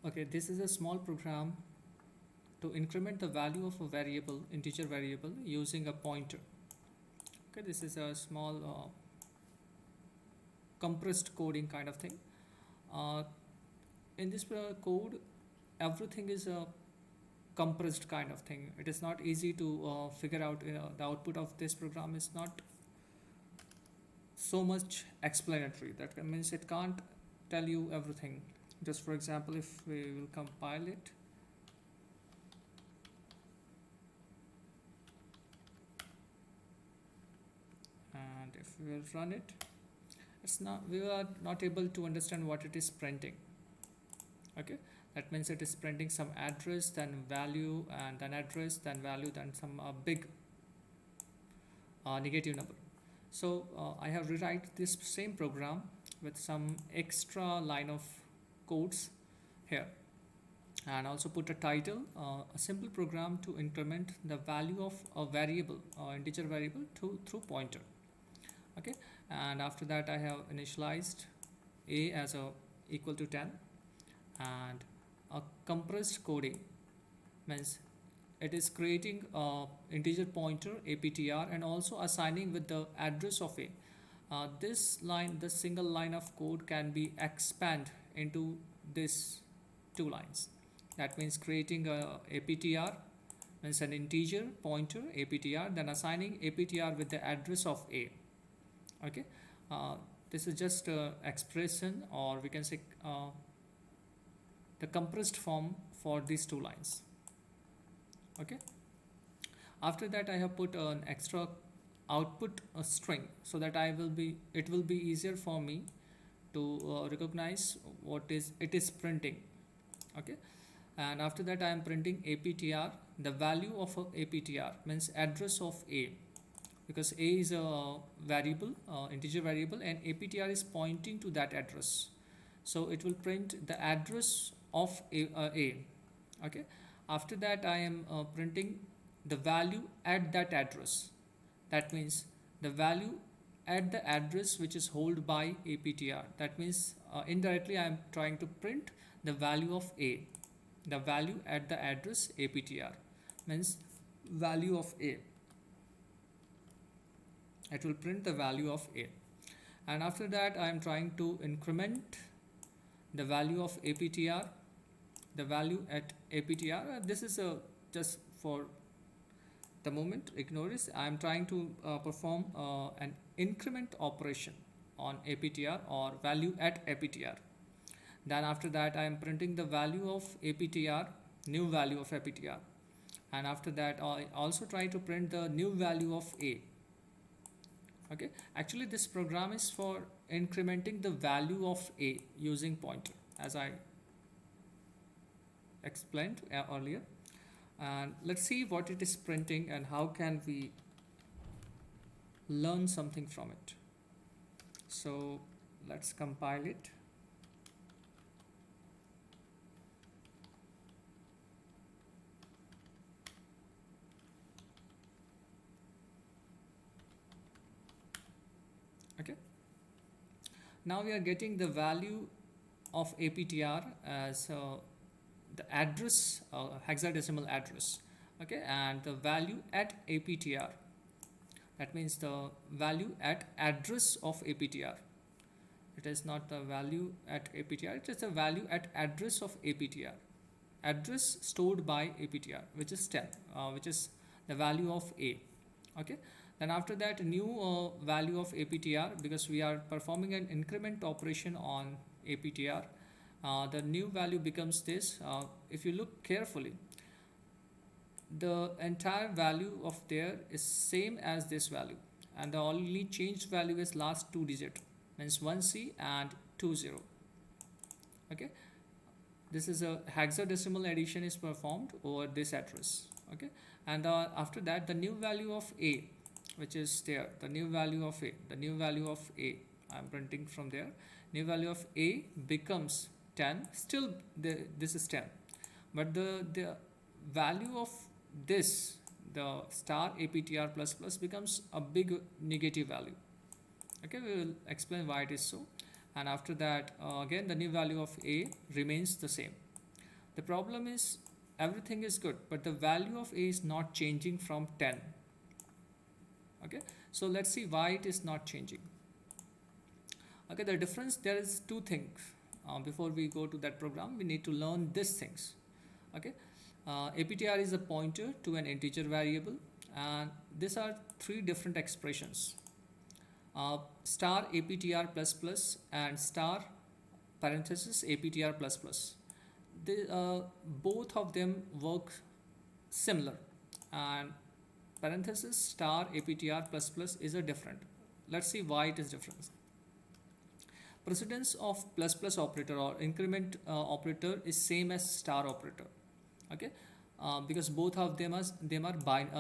Okay, this is a small program to increment the value of a variable, integer variable, using a pointer. Okay, this is a small compressed coding kind of thing. Uh, in this code, everything is a compressed kind of thing. It is not easy to figure out. The output of this program is not so much explanatory. That means it can't tell you everything. Just for example, if we will compile it, and if we will run it, it's not, we are not able to understand what it is printing. Okay, that means it is printing some address, then value, and then address, then value, then some big negative number. So I have rewrite this same program with some extra line of codes here, and also put a title, a simple program to increment the value of a variable, integer variable, to through pointer. Okay, and after that I have initialized a as a equal to 10, and a compressed coding means it is creating a integer pointer aptr and also assigning with the address of a. This single line of code can be expand into this two lines. That means creating a aptr means an integer pointer aptr, then assigning aptr with the address of a. Okay, this is just expression, or we can say the compressed form for these two lines. Okay, after that I have put an extra output string, so that it will be easier for me to recognize what is it is printing. Okay, and after that I am printing aptr, the value of a aptr means address of a, because a is a variable, integer variable, and aptr is pointing to that address, so it will print the address of a. Okay, after that I am printing the value at that address. That means the value at the address which is held by aptr. That means indirectly I am trying to print the value of a, the value at the address aptr means value of a. It will print the value of a, and after that I am trying to increment the value of aptr, the value at aptr. This is a just for the moment, ignore this. I am trying to perform an increment operation on aptr, or value at aptr. Then after that I am printing the value of aptr, new value of aptr, and after that I also try to print the new value of a. Okay, actually this program is for incrementing the value of a using pointer, as I explained earlier. And let's see what it is printing and how can we learn something from it. So let's compile it. Okay, now we are getting the value of aptr as the address, hexadecimal address. Okay, and the value at aptr, that means the value at address of aptr. It is not the value at aptr, it is the value at address of aptr, address stored by aptr, which is 10, which is the value of a. Okay, then after that new value of aptr, because we are performing an increment operation on aptr, the new value becomes this. If you look carefully, the entire value of there is same as this value, and the only changed value is last two digit, means 1c and 20. Okay, this is a hexadecimal addition is performed over this address. Okay, and after that the new value of a, which is there, the new value of a, the new value of a, I am printing from there, new value of a becomes 10. Still this is 10, but the value of this, the star aptr plus plus, becomes a big negative value. Okay, we will explain why it is so. And after that again the new value of a remains the same. The problem is everything is good, but the value of a is not changing from 10. Okay, so let's see why it is not changing. Okay, the difference, there is two things. Before we go to that program, we need to learn these things. Okay, aptr is a pointer to an integer variable, and these are three different expressions. Star aptr plus plus and star parenthesis aptr plus plus. Both of them work similar, and parenthesis star aptr plus plus is a different. Let's see why it is different. Precedence of plus plus operator or increment operator is same as star operator. Okay, because both of them are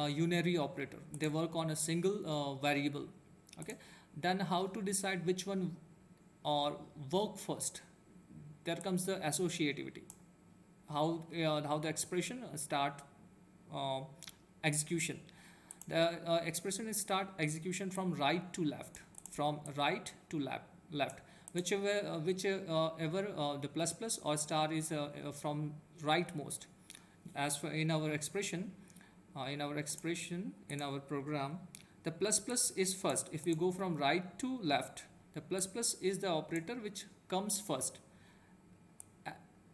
unary operator. They work on a single variable. Okay, then how to decide which one or work first? There comes the associativity. How the expression start execution. The expression is start execution from right to left, left. Whichever the plus plus or star is from rightmost. As for in our expression, in our program, the plus plus is first. If you go from right to left, the plus plus is the operator which comes first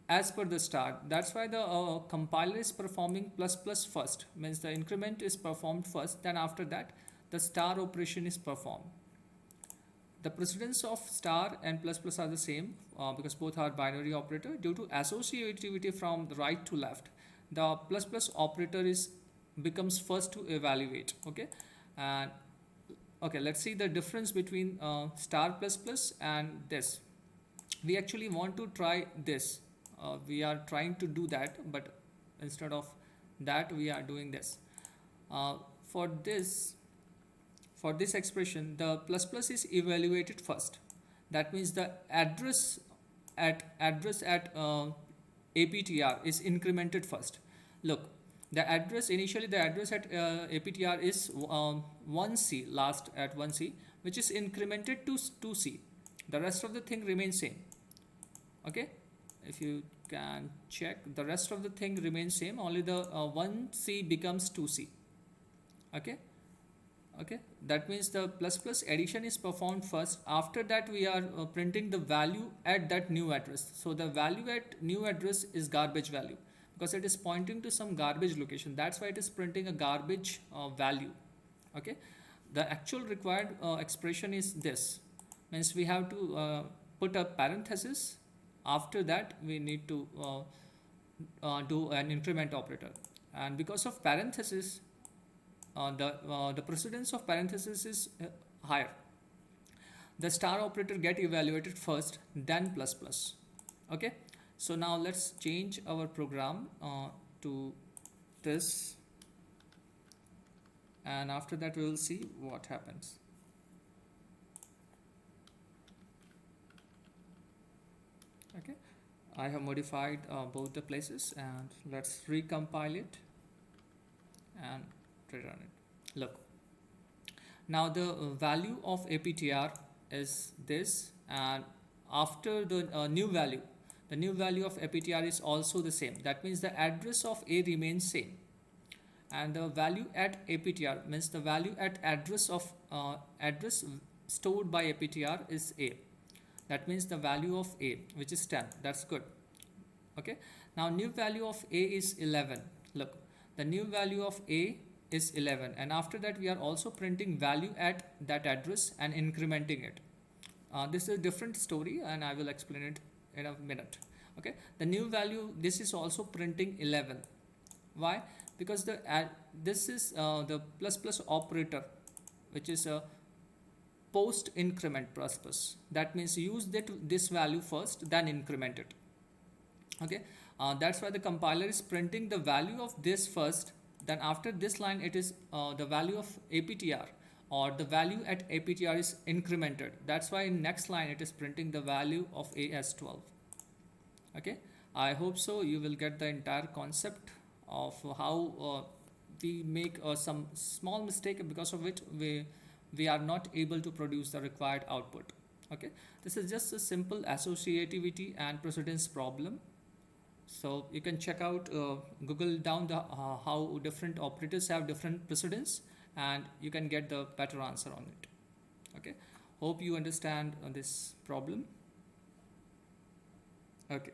as per the star. That's why the compiler is performing plus plus first, means the increment is performed first, then after that the star operation is performed. The precedence of star and plus plus are the same because both are binary operator. Due to associativity from the right to left, the plus plus operator becomes first to evaluate. Okay, and okay, let's see the difference between star plus plus and this. We actually want to try this. We are trying to do that, but instead of that we are doing this. For this expression, the plus plus is evaluated first. That means the address at aptr is incremented first. Look, initially the address at aptr is 1c, last at 1c, which is incremented to 2c. The rest of the thing remains same. Okay, if you can check, the rest of the thing remains same, only the 1c becomes 2c. Okay, that means the plus plus addition is performed first. After that we are printing the value at that new address. So the value at new address is garbage value because it is pointing to some garbage location. That's why it is printing a garbage value. Okay, the actual required expression is this, means we have to put a parenthesis. After that we need to do an increment operator, and because of parenthesis, the precedence of parenthesis is higher. The star operator get evaluated first, then plus plus. Okay, so now let's change our program to this, and after that we will see what happens. Okay, I have modified both the places, and let's recompile it and return it. Look, now the value of aptr is this, and after the new value of aptr is also the same. That means the address of a remains same, and the value at aptr means the value at address of address stored by aptr is a. That means the value of a, which is 10. That's good. Okay, now new value of a is 11. Look, the new value of a is 11, and after that we are also printing value at that address and incrementing it. This is a different story, and I will explain it in a minute. Okay, the new value, this is also printing 11. Why? Because this is the plus plus operator, which is a post increment plus plus. That means use this value first, then increment it. Okay, that's why the compiler is printing the value of this first. Then after this line, it is the value of aptr, or the value at aptr is incremented. That's why in next line it is printing the value of a as 12. Okay, I hope so you will get the entire concept of how we make some small mistake, because of which we are not able to produce the required output. Okay, this is just a simple associativity and precedence problem. So you can check out, Google down the how different operators have different precedence, and you can get the better answer on it. Okay, hope you understand this problem. Okay.